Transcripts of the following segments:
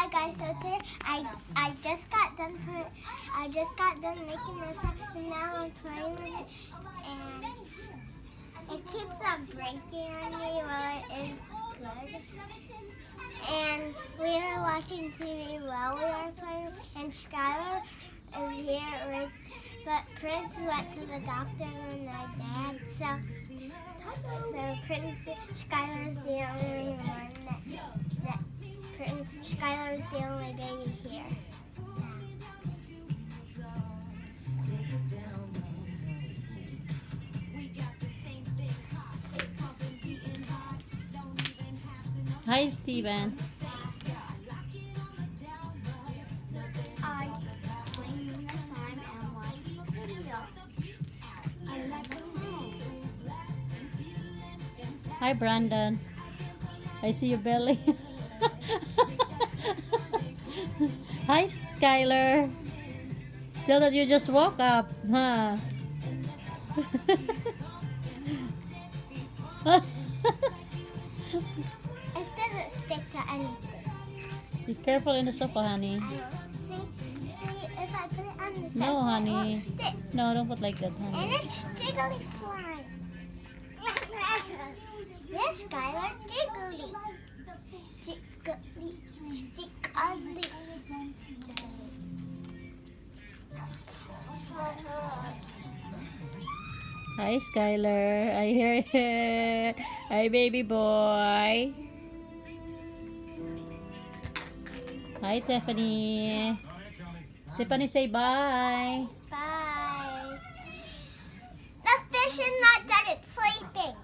Hi guys, so today I just got done making this and now I'm playing with it and it keeps on breaking on me while it is good. And we are watching TV while we are playing and Skylar is here with but Prince went to the doctor and my dad, so Skylar is the only one that Skylar is the only baby here. Hi, Steven. Hi, Brandon. I see your belly. Hi, Skylar. Tell that you just woke up, huh? It doesn't stick to anything. Be careful in the sofa, honey. See, if I put it on the sofa, No, honey. it won't stick. No, don't put like that, honey. And it's jiggly slime. Yes, Skylar, jiggly. Jiggly. Jiggly. Hi, Skylar. I hear you. Hi, baby boy. Hi, Tiffany. Tiffany, say bye. Bye. The fish is not done. It's sleeping.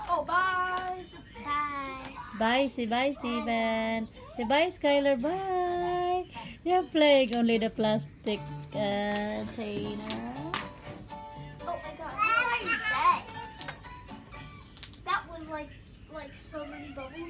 Oh, bye. Bye. Bye, say bye, Steven. Say bye, Skylar. Bye. You're playing only the plastic container. Oh my god. What is that? That was like so many bubbles.